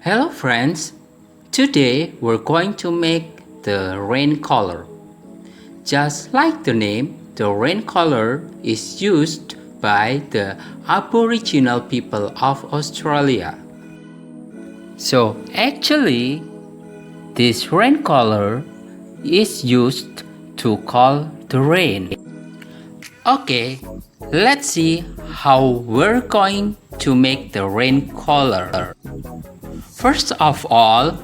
Hello friends, today we're going to make the rain color. Just like the name, the rain color is used by the Aboriginal people of Australia. So actually, this rain color is used to call the rain. Okay, let's see how we're going to make the rain color. First of all,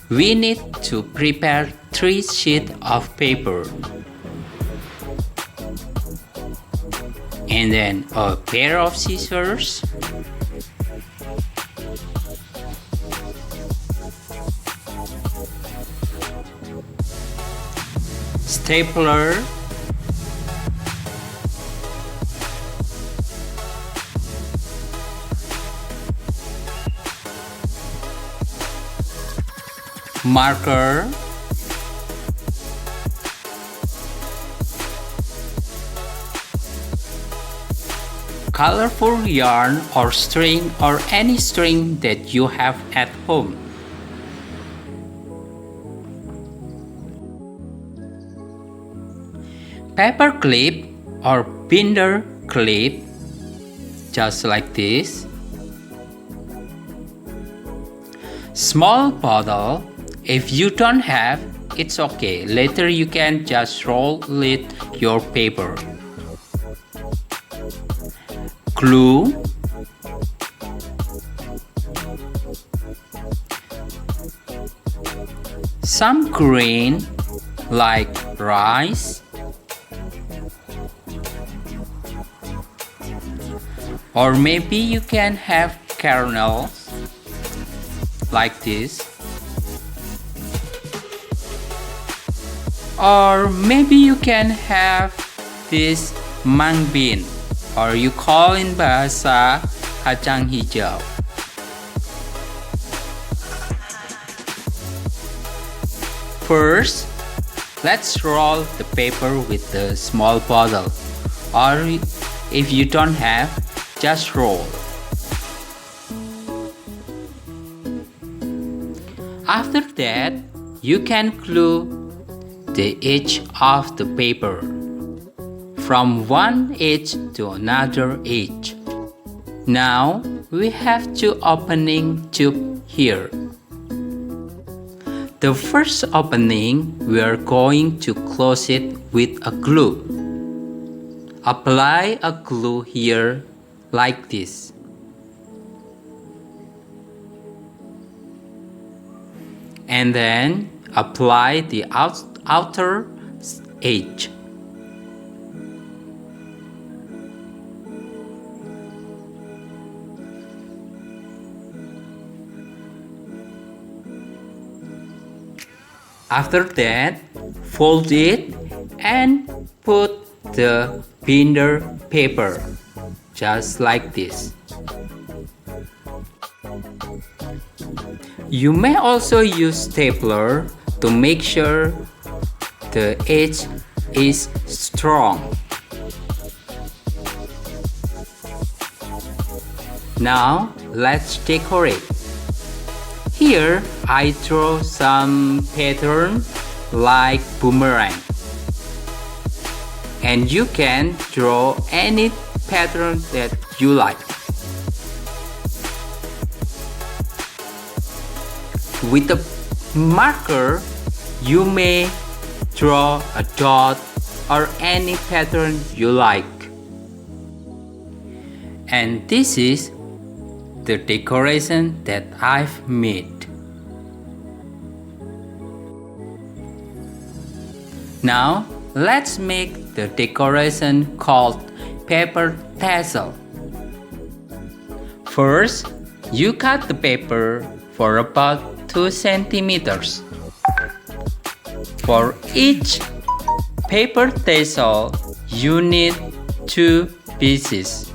we need to prepare 3 sheets of paper and then a pair of scissors, stapler, marker, colorful yarn or string or any string that you have at home. Paper clip or binder clip, just like this. Small bottle. If you don't have, it's okay. Later you can just roll it your paper. Glue. Some grain like rice. Or maybe you can have kernels like this. Or maybe you can have this mung bean, or you call in bahasa kacang hijau. First, let's roll the paper with the small bottle, or if you don't have, just roll. After that, you can glue the edge of the paper from one edge to another edge. Now we have 2 opening tube here. The first opening, we are going to close it with a glue. Apply a glue here like this. And then apply the outer edge. After that, fold it and put the binder paper just like this. You may also use stapler to make sure the edge is strong. Now let's decorate. Here I draw some pattern like boomerang. And you can draw any pattern that you like. With a marker, you may draw a dot or any pattern you like. And this is the decoration that I've made. Now let's make the decoration called paper tassel. First, you cut the paper for about 2 centimeters. For each paper tassel, you need 2 pieces.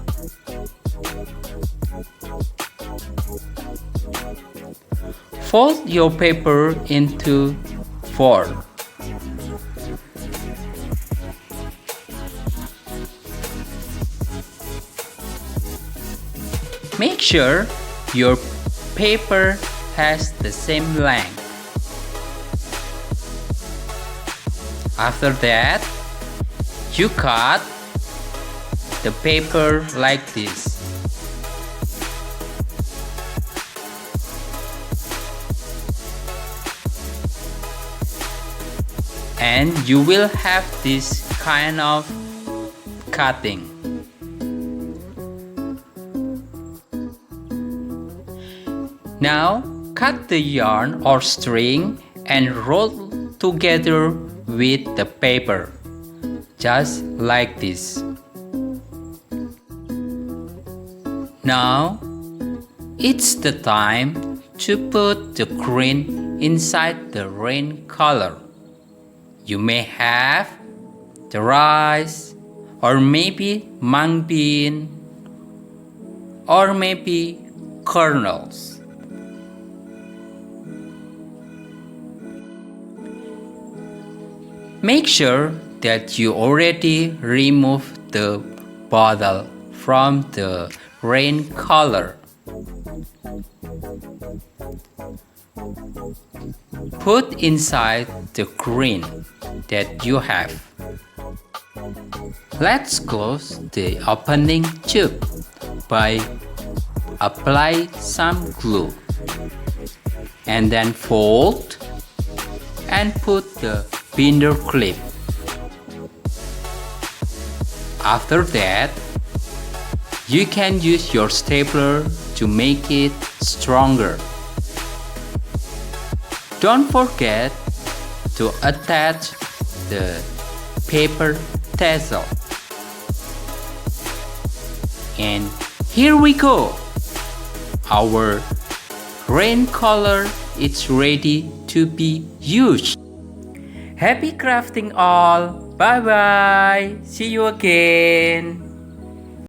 Fold your paper into 4. Make sure your paper has the same length. After that, you cut the paper like this. And you will have this kind of cutting. Now cut the yarn or string and roll together with the paper, just like this. Now it's the time to put the green inside the rain color. You may have the rice, or maybe mung bean, or maybe kernels. Make sure that you already remove the bottle from the rain color. Put inside the green that you have. Let's close the opening tube by apply some glue, and then fold and put the binder clip. After that, you can use your stapler to make it stronger. Don't forget to attach the paper tassel. And here we go! Our rain color is ready to be used. Happy crafting all! Bye bye! See you again!